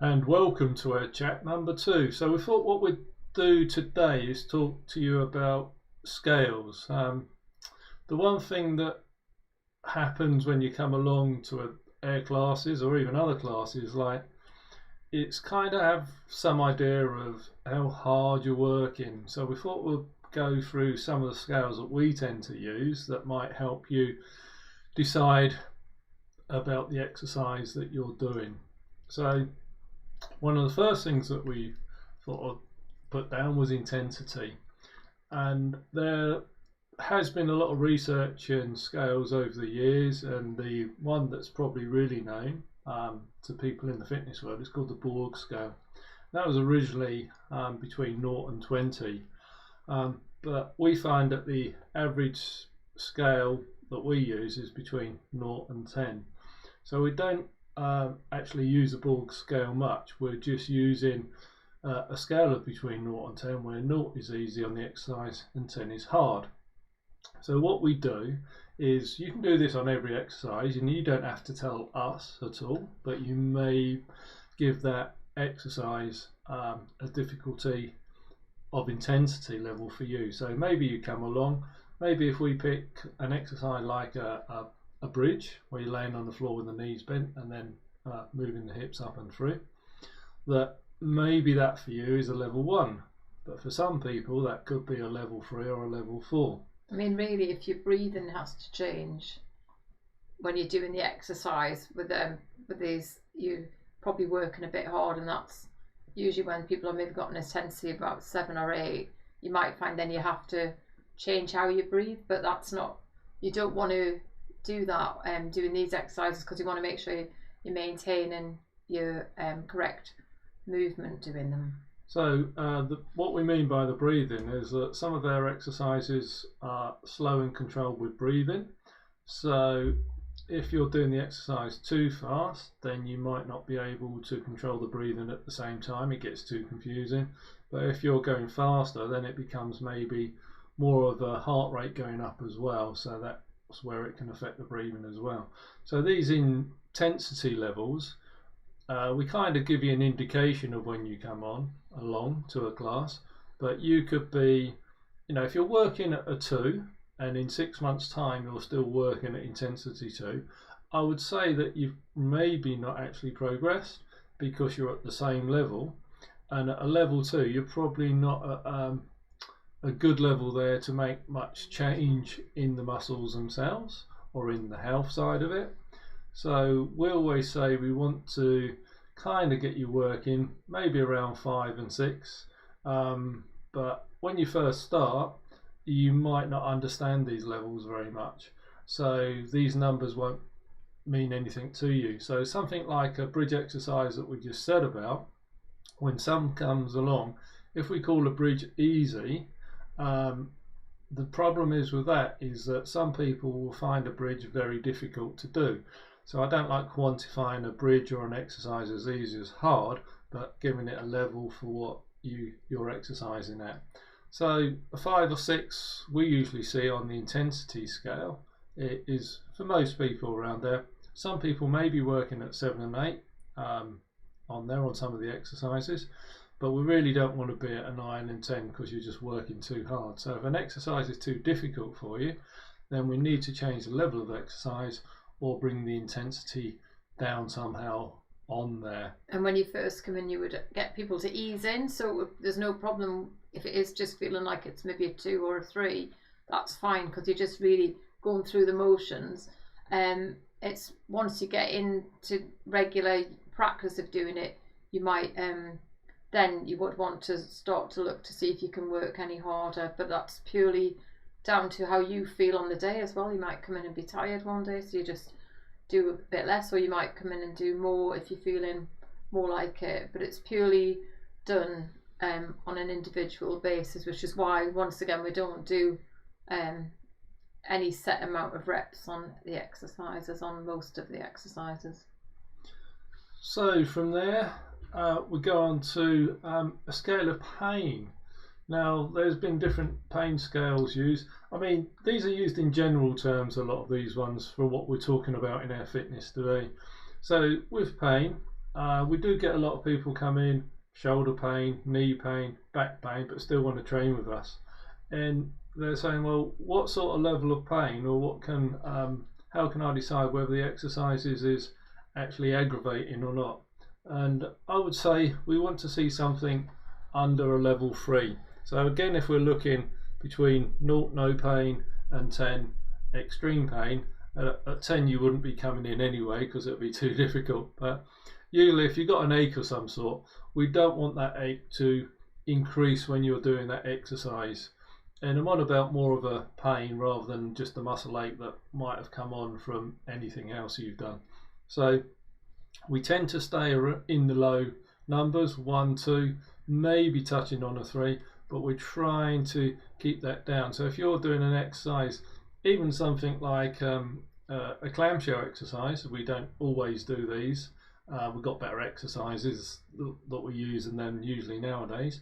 And welcome to our chat number 2. So we thought what we'd do today is talk to you about scales. The one thing that happens when you come along to air classes or even other classes, like it's kind of have some idea of how hard you're working. So we thought we'd go through some of the scales that we tend to use that might help you decide about the exercise that you're doing. So one of the first things that we thought of put down was intensity, and there has been a lot of research in scales over the years, and the one that's probably really known to people in the fitness world is called the Borg scale. That was originally between 0 and 20, but we find that the average scale that we use is between 0 and 10. So we don't actually use a Borg scale much. We're just using a scale of between 0 and 10, where 0 is easy on the exercise and 10 is hard. So what we do is, you can do this on every exercise, and you don't have to tell us at all, but you may give that exercise a difficulty of intensity level for you. So maybe you come along, maybe if we pick an exercise like a bridge, where you're laying on the floor with the knees bent and then moving the hips up and through, that maybe that for you is a level 1, but for some people that could be a level 3 or a level 4. I mean, really, if your breathing has to change when you're doing the exercise with these, you're probably working a bit hard, and that's usually when people have maybe got an intensity of about 7 or 8. You might find then you have to change how you breathe, but that's not, you don't want to do that doing these exercises, because you want to make sure you're maintaining your correct movement doing them. So what we mean by the breathing is that some of our exercises are slow and controlled with breathing. So if you're doing the exercise too fast, then you might not be able to control the breathing at the same time. It gets too confusing. But if you're going faster, then it becomes maybe more of a heart rate going up as well. So that's where it can affect the breathing as well. So these intensity levels, we kind of give you an indication of when you come along to a class, but you could be, if you're working at a 2 and in 6 months time you're still working at intensity 2, I would say that you've maybe not actually progressed, because you're at the same level, and at a level 2 you're probably not at a good level there to make much change in the muscles themselves or in the health side of it. So we always say we want to kind of get you working maybe around 5 and 6, but when you first start you might not understand these levels very much, so these numbers won't mean anything to you. So something like a bridge exercise that we just said about, when some comes along, if we call a bridge easy, the problem is with that is that some people will find a bridge very difficult to do. So I don't like quantifying a bridge or an exercise as easy as hard, but giving it a level for what you're exercising at. So a 5 or 6 we usually see on the intensity scale. It is for most people around there. Some people may be working at 7 and 8 on there on some of the exercises, but we really don't want to be at a 9 and 10 because you're just working too hard. So if an exercise is too difficult for you, then we need to change the level of exercise or bring the intensity down somehow on there. And when you first come in, you would get people to ease in, so there's no problem if it is just feeling like it's maybe a 2 or a 3. That's fine, because you're just really going through the motions. It's once you get into regular practice of doing it, you might then you would want to start to look to see if you can work any harder, but that's purely down to how you feel on the day as well. You might come in and be tired one day, so you just do a bit less, or you might come in and do more if you're feeling more like it, but it's purely done on an individual basis, which is why once again we don't do any set amount of reps on the exercises, on most of the exercises. So from there we go on to a scale of pain. Now there's been different pain scales used. I mean, these are used in general terms, a lot of these ones, for what we're talking about in our fitness today. So with pain, we do get a lot of people come in, shoulder pain, knee pain, back pain, but still want to train with us. And they're saying, well, what sort of level of pain, or what can, how can I decide whether the exercises is actually aggravating or not? And I would say we want to see something under a level 3. So again, if we're looking between 0, no pain, and 10, extreme pain, at 10 you wouldn't be coming in anyway because it would be too difficult. But usually if you've got an ache of some sort, we don't want that ache to increase when you're doing that exercise. And I'm on about more of a pain rather than just a muscle ache that might have come on from anything else you've done. So we tend to stay in the low numbers, 1, 2, maybe touching on a 3, but we're trying to keep that down. So if you're doing an exercise, even something like a clamshell exercise, we don't always do these. We've got better exercises that we use in them usually nowadays.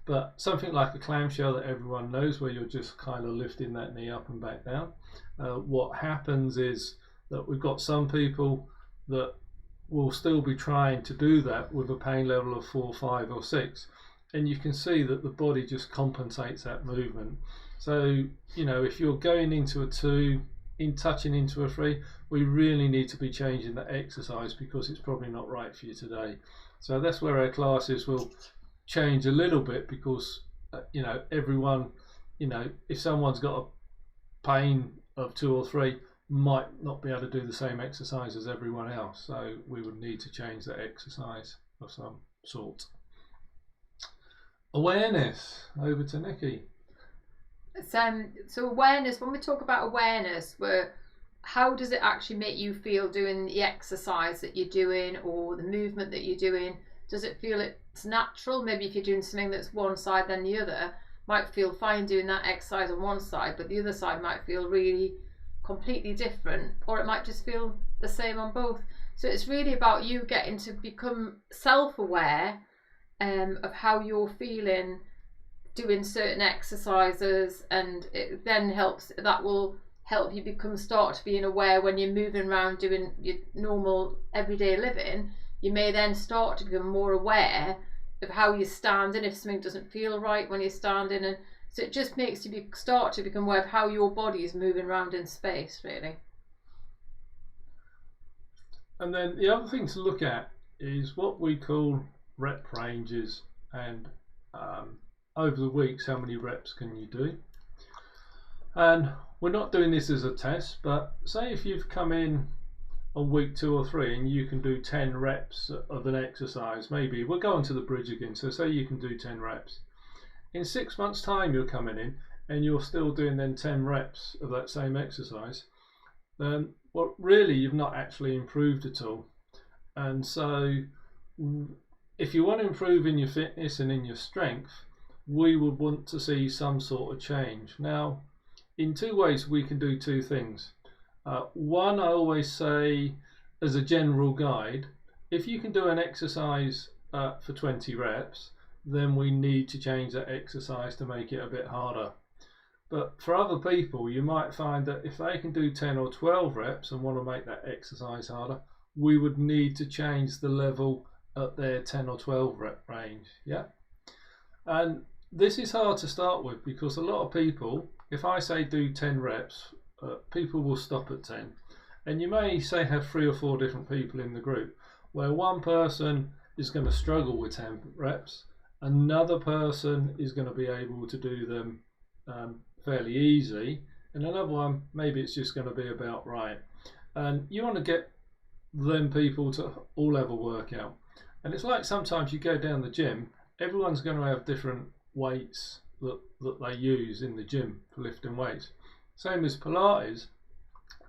But something like a clamshell that everyone knows, where you're just kind of lifting that knee up and back down. What happens is that we've got some people that will still be trying to do that with a pain level of 4, 5 or 6. And you can see that the body just compensates that movement. So, you know, if you're going into a 2, touching into a 3, we really need to be changing that exercise because it's probably not right for you today. So that's where our classes will change a little bit, because you know, everyone, you know, if someone's got a pain of 2 or 3, might not be able to do the same exercise as everyone else. So we would need to change that exercise of some sort. Awareness, over to Nikki. So awareness, when we talk about awareness, how does it actually make you feel doing the exercise that you're doing or the movement that you're doing? Does it feel it's natural? Maybe if you're doing something that's one side then the other, might feel fine doing that exercise on one side, but the other side might feel really completely different, or it might just feel the same on both. So it's really about you getting to become self-aware of how you're feeling doing certain exercises, and it then will help you start to being aware when you're moving around doing your normal everyday living. You may then start to become more aware of how you're standing, if something doesn't feel right when you're standing, and so it just makes you start to become aware of how your body is moving around in space, really. And then the other thing to look at is what we call rep ranges, and over the weeks, how many reps can you do? And we're not doing this as a test, but say if you've come in on week 2 or 3 and you can do 10 reps of an exercise, maybe we're going to the bridge again, so say you can do 10 reps. In 6 months time you're coming in and you're still doing then 10 reps of that same exercise, then well, really you've not actually improved at all. And so if you want to improve in your fitness and in your strength, we would want to see some sort of change. Now, in 2 ways we can do 2 things. One, I always say as a general guide, if you can do an exercise for 20 reps, then we need to change that exercise to make it a bit harder. But for other people, you might find that if they can do 10 or 12 reps and want to make that exercise harder, we would need to change the level at their 10 or 12 rep range. Yeah. And this is hard to start with, because a lot of people, if I say do 10 reps, people will stop at 10. And you may say have 3 or 4 different people in the group, where one person is going to struggle with 10 reps, another person is going to be able to do them fairly easy, and another one, maybe it's just going to be about right. And you want to get them people to all have a workout. And it's like sometimes you go down the gym, everyone's going to have different weights that they use in the gym for lifting weights. Same as Pilates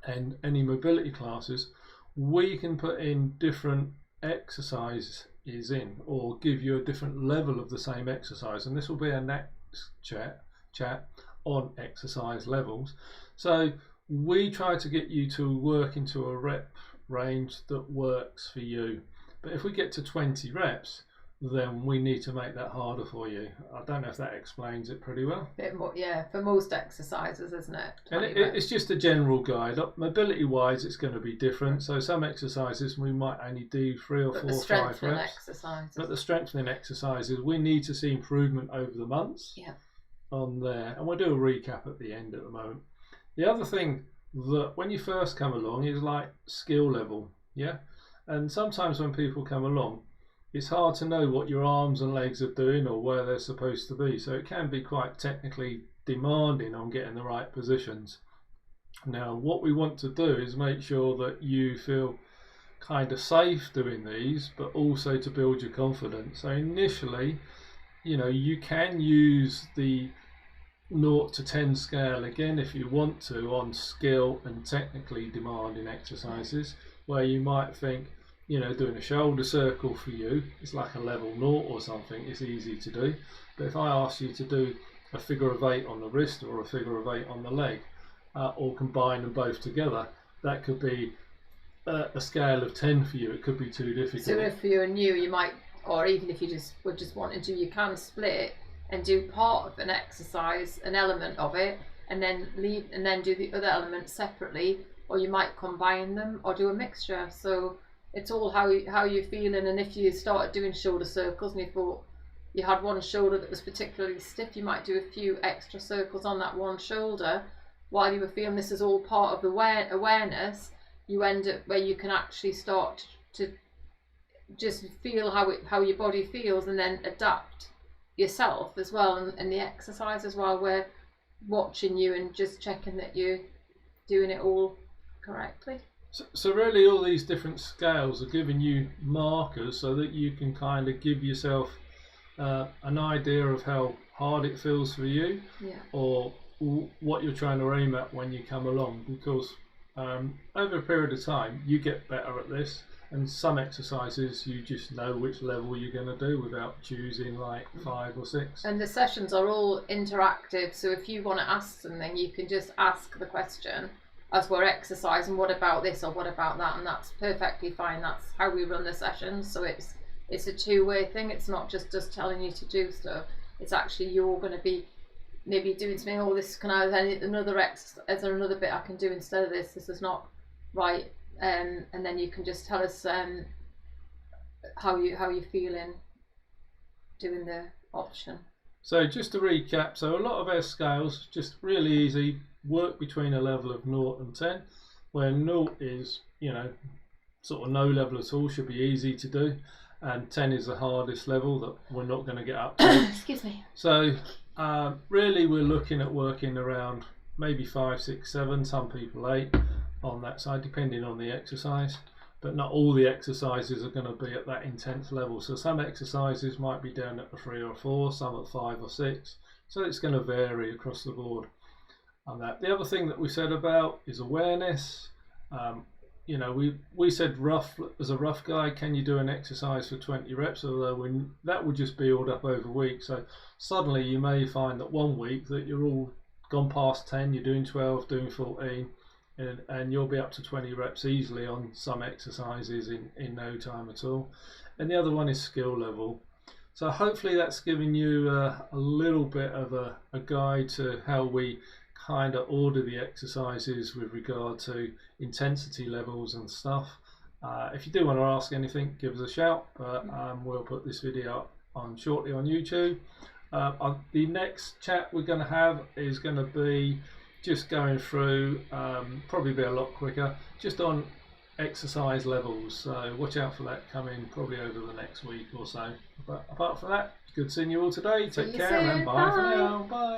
and any mobility classes, we can put in different exercises in, or give you a different level of the same exercise, and this will be our next chat on exercise levels. So we try to get you to work into a rep range that works for you. But if we get to 20 reps, then we need to make that harder for you. I don't know if that explains it pretty well. Bit more, yeah, for most exercises, isn't it? And it's just a general guide. Mobility wise, it's going to be different. So some exercises we might only do 3 or 4 or 5 reps. Exercises. But the strengthening exercises, we need to see improvement over the months on there. And we'll do a recap at the end at the moment. The other thing that when you first come along is like skill level. Yeah. And sometimes when people come along, it's hard to know what your arms and legs are doing or where they're supposed to be. So it can be quite technically demanding on getting the right positions. Now, what we want to do is make sure that you feel kind of safe doing these, but also to build your confidence. So initially, you know, you can use the 0 to 10 scale again if you want to on skill and technically demanding exercises, where you might think, you know, doing a shoulder circle for you is like a level 0 or something. It's easy to do. But if I ask you to do a figure of 8 on the wrist or a figure of 8 on the leg, or combine them both together, that could be a scale of 10 for you. It could be too difficult. So if you're new, you might, or even if you just would just want to do, you can split and do part of an exercise, an element of it, and then leave, and then do the other element separately, or you might combine them or do a mixture. So it's all how you're feeling. And if you started doing shoulder circles and you thought you had one shoulder that was particularly stiff, you might do a few extra circles on that one shoulder while you were feeling this is all part of the awareness. You end up where you can actually start to just feel how your body feels, and then adapt yourself as well, and the exercise as well. We're watching you and just checking that you're doing it all correctly. So really all these different scales are giving you markers so that you can kind of give yourself an idea of how hard it feels for you, or what you're trying to aim at when you come along, because over a period of time you get better at this, and some exercises you just know which level you're going to do without choosing like 5 or 6. And the sessions are all interactive, so if you want to ask something, you can just ask the question as we're exercising, what about this or what about that, and that's perfectly fine. That's how we run the sessions. So it's a two-way thing. It's not just us telling you to do stuff. It's actually you're going to be maybe doing something, oh, this can I another is there another bit I can do instead of this, this is not right, and then you can just tell us how you're feeling doing the option. So just to recap, so a lot of our scales just really easy, work between a level of 0 and 10, where 0 is, you know, sort of no level at all, should be easy to do, and 10 is the hardest level that we're not going to get up to. Excuse me. So really we're looking at working around maybe 5, 6, 7, some people 8 on that side, depending on the exercise. But not all the exercises are going to be at that intense level. So some exercises might be down at a 3 or 4, some at 5 or 6. So it's going to vary across the board on that. The other thing that we said about is awareness. You know, we said rough, as a rough guide, can you do an exercise for 20 reps? Although that would just build up over weeks. So suddenly you may find that one week that you're all gone past 10, you're doing 12, doing 14, and you'll be up to 20 reps easily on some exercises in no time at all. And the other one is skill level. So hopefully that's giving you a little bit of a guide to how we kind of order the exercises with regard to intensity levels and stuff. If you do want to ask anything, give us a shout, but we'll put this video up shortly on YouTube. The next chat we're going to have is going to be just going through, probably be a lot quicker, just on exercise levels. So watch out for that coming probably over the next week or so. But apart from that, good seeing you all today. Take care and bye for now. Bye.